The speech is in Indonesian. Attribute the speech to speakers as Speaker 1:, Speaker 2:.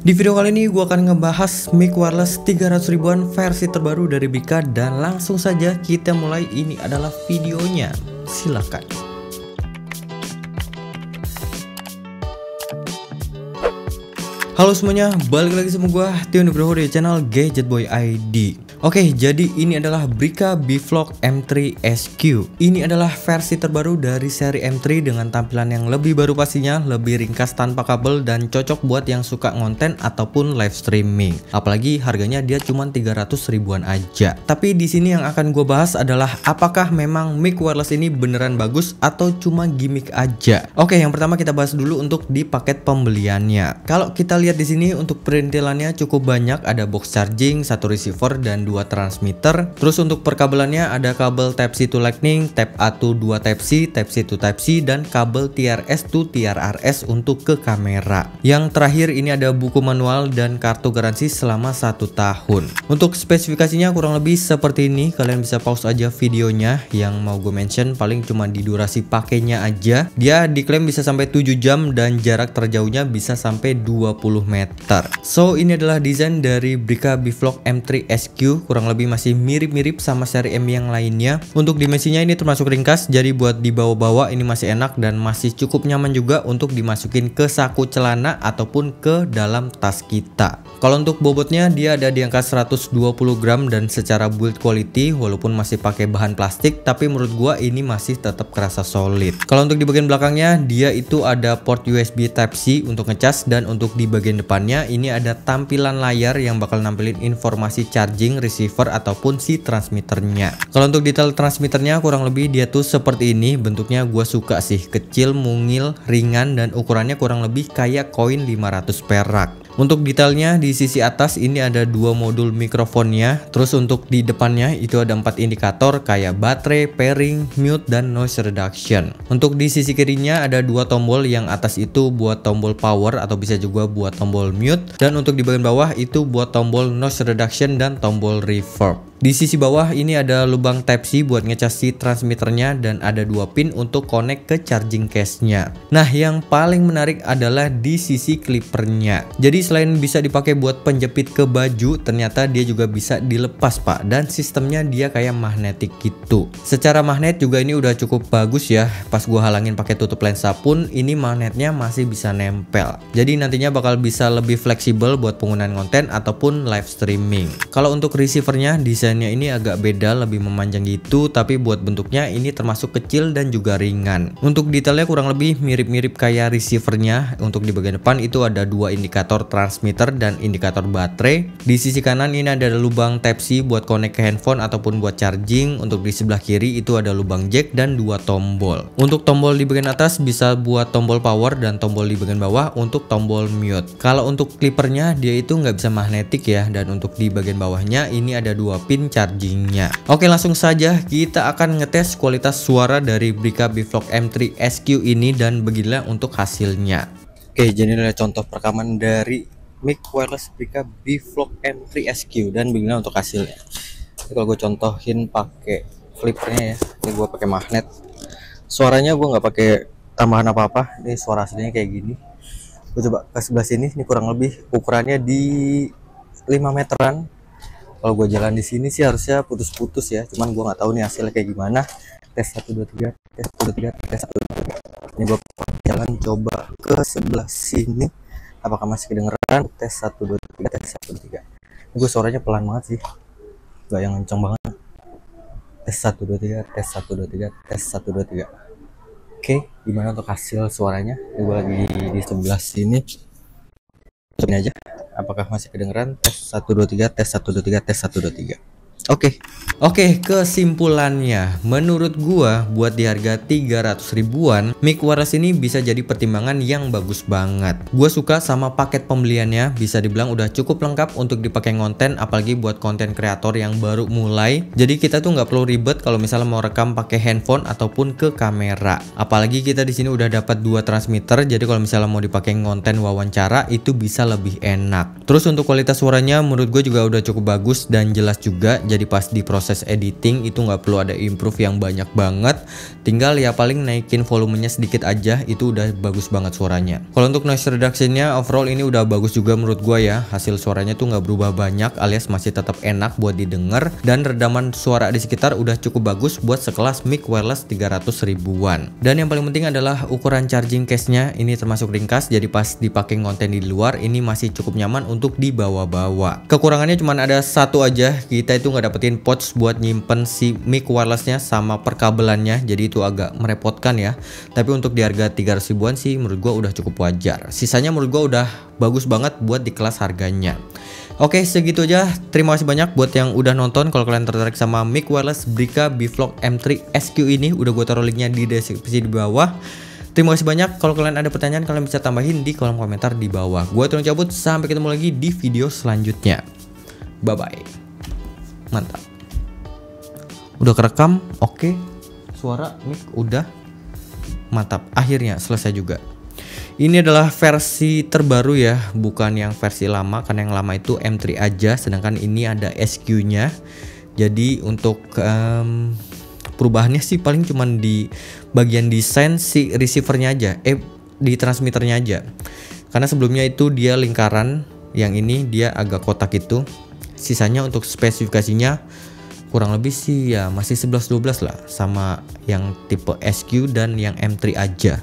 Speaker 1: Di video kali ini gue akan ngebahas mic wireless 300 ribuan versi terbaru dari Brika, dan langsung saja kita mulai. Ini adalah videonya, silakan. Halo semuanya, balik lagi sama gue Tio Nugroho di channel Gadget Boy ID. Oke, jadi ini adalah Brika Bvlog M3 SQ. Ini adalah versi terbaru dari seri M3 dengan tampilan yang lebih baru pastinya, lebih ringkas tanpa kabel dan cocok buat yang suka ngonten ataupun live streaming. Apalagi harganya dia cuma 300 ribuan aja. Tapi di sini yang akan gue bahas adalah apakah memang mic wireless ini beneran bagus atau cuma gimmick aja. Oke, yang pertama kita bahas dulu untuk di paket pembeliannya. Kalau kita lihat di sini untuk perintilannya cukup banyak, ada box charging, satu receiver dan 2 transmitter. Terus untuk perkabelannya ada kabel Type-C to Lightning, Type-A to 2 Type-C, Type-C to Type-C, dan kabel TRS to TRRS untuk ke kamera. Yang terakhir ini ada buku manual dan kartu garansi selama 1 tahun. Untuk spesifikasinya kurang lebih seperti ini. Kalian bisa pause aja videonya. Yang mau gue mention paling cuma di durasi pakainya aja. Dia diklaim bisa sampai 7 jam dan jarak terjauhnya bisa sampai 20 meter. So ini adalah desain dari Brika Bvlog M3 SQ. Kurang lebih masih mirip-mirip sama seri M yang lainnya. Untuk dimensinya ini termasuk ringkas, jadi buat dibawa-bawa ini masih enak dan masih cukup nyaman juga untuk dimasukin ke saku celana ataupun ke dalam tas kita. Kalau untuk bobotnya dia ada di angka 120 gram dan secara build quality walaupun masih pakai bahan plastik, tapi menurut gua ini masih tetap kerasa solid. Kalau untuk di bagian belakangnya dia itu ada port USB Type-C untuk ngecas, dan untuk di bagian depannya ini ada tampilan layar yang bakal nampilin informasi charging, receiver ataupun si transmitternya. Kalau untuk detail transmitternya kurang lebih dia tuh seperti ini. Bentuknya gue suka sih, kecil, mungil, ringan, dan ukurannya kurang lebih kayak koin 500 perak. Untuk detailnya di sisi atas ini ada 2 modul mikrofonnya. Terus untuk di depannya itu ada 4 indikator kayak baterai, pairing, mute, dan noise reduction. Untuk di sisi kirinya ada 2 tombol, yang atas itu buat tombol power atau bisa juga buat tombol mute, dan untuk di bagian bawah itu buat tombol noise reduction dan tombol reverb. Di sisi bawah ini ada lubang Type-C buat ngecas si transmitternya, dan ada 2 pin untuk connect ke charging case-nya. Nah, yang paling menarik adalah di sisi clippernya. Jadi selain bisa dipakai buat penjepit ke baju, ternyata dia juga bisa dilepas pak, dan sistemnya dia kayak magnetik gitu. Secara magnet juga ini udah cukup bagus ya. Pas gua halangin pakai tutup lensa pun ini magnetnya masih bisa nempel. Jadi nantinya bakal bisa lebih fleksibel buat penggunaan konten ataupun live streaming. Kalau untuk receivernya desainnya ini agak beda, lebih memanjang gitu, tapi buat bentuknya ini termasuk kecil dan juga ringan. Untuk detailnya kurang lebih mirip-mirip kayak receivernya. Untuk di bagian depan itu ada 2 indikator transmitter dan indikator baterai. Di sisi kanan ini ada lubang Type-C buat connect ke handphone ataupun buat charging. Untuk di sebelah kiri itu ada lubang jack dan 2 tombol. Untuk tombol di bagian atas bisa buat tombol power, dan tombol di bagian bawah untuk tombol mute. Kalau untuk clippernya dia itu nggak bisa magnetik ya, dan untuk di bagian bawahnya ini ada 2 pin chargingnya. Oke, langsung saja kita akan ngetes kualitas suara dari Brika Bvlog M3 SQ ini, dan beginilah untuk hasilnya. Oke, jadi adalah contoh perekaman dari mic wireless Brika Bvlog M3 SQ, dan beginilah untuk hasilnya. Ini kalau gue contohin pakai flippernya ya, ini gue pakai magnet. Suaranya gue nggak pakai tambahan apa-apa, ini suara aslinya kayak gini. Gue coba ke sebelah sini, ini kurang lebih ukurannya di 5 meteran. Kalau gue jalan di sini sih harusnya putus-putus ya, cuman gue nggak tahu nih hasilnya kayak gimana. Tes 1 2 3, tes 1 2 3, tes 1 2 3. Ini gue jalan coba ke sebelah sini, apakah masih kedengeran? Tes 1 2 3, tes 1 2 3. Ini gue suaranya pelan banget sih, gak yang kenceng banget. Tes 1 2 3, tes 1 2 3, tes 1 2 3. Oke, gimana untuk hasil suaranya? Ini gue lagi di sebelah sini. Coba aja apakah masih kedengeran. Tes 1 2 3, tes 1 2 3, tes 1 2 3. Oke, kesimpulannya menurut gua buat di harga 300 ribuan mic wireless ini bisa jadi pertimbangan yang bagus banget. Gua suka sama paket pembeliannya, bisa dibilang udah cukup lengkap untuk dipakai ngonten, apalagi buat konten kreator yang baru mulai. Jadi kita tuh nggak perlu ribet kalau misalnya mau rekam pakai handphone ataupun ke kamera. Apalagi kita di sini udah dapat 2 transmitter, jadi kalau misalnya mau dipakai ngonten wawancara itu bisa lebih enak. Terus untuk kualitas suaranya menurut gue juga udah cukup bagus dan jelas juga. Jadi pas diproses proses editing itu nggak perlu ada improve yang banyak banget, tinggal ya paling naikin volumenya sedikit aja itu udah bagus banget suaranya. Kalau untuk noise reductionnya overall ini udah bagus juga menurut gua ya, hasil suaranya tuh nggak berubah banyak alias masih tetap enak buat didengar, dan redaman suara di sekitar udah cukup bagus buat sekelas mic wireless 300 ribuan. Dan yang paling penting adalah ukuran charging case-nya ini termasuk ringkas, jadi pas dipakai konten di luar ini masih cukup nyaman untuk dibawa-bawa. Kekurangannya cuma ada satu aja, kita itu nggak dapetin pouch buat nyimpen si mic wirelessnya sama perkabelannya, jadi itu agak merepotkan ya. Tapi untuk di harga 300 ribuan sih menurut gua udah cukup wajar. Sisanya menurut gua udah bagus banget buat di kelas harganya. Oke, segitu aja. Terima kasih banyak buat yang udah nonton. Kalau kalian tertarik sama mic wireless Brika Bvlog M3 SQ ini, udah gue taruh linknya di deskripsi di bawah. Terima kasih banyak. Kalau kalian ada pertanyaan, kalian bisa tambahin di kolom komentar di bawah. Gue Tony cabut, sampai ketemu lagi di video selanjutnya. Bye bye. Mantap. Udah kerekam, oke. Suara mic udah mantap. Akhirnya selesai juga. Ini adalah versi terbaru ya, bukan yang versi lama, karena yang lama itu M3 aja, sedangkan ini ada SQ-nya. Jadi untuk perubahannya sih paling cuman di bagian desain si receivernya aja, di transmitternya aja. Karena sebelumnya itu dia lingkaran, yang ini dia agak kotak itu. Sisanya untuk spesifikasinya kurang lebih sih ya masih 11-12 lah, sama yang tipe SQ dan yang M3 aja.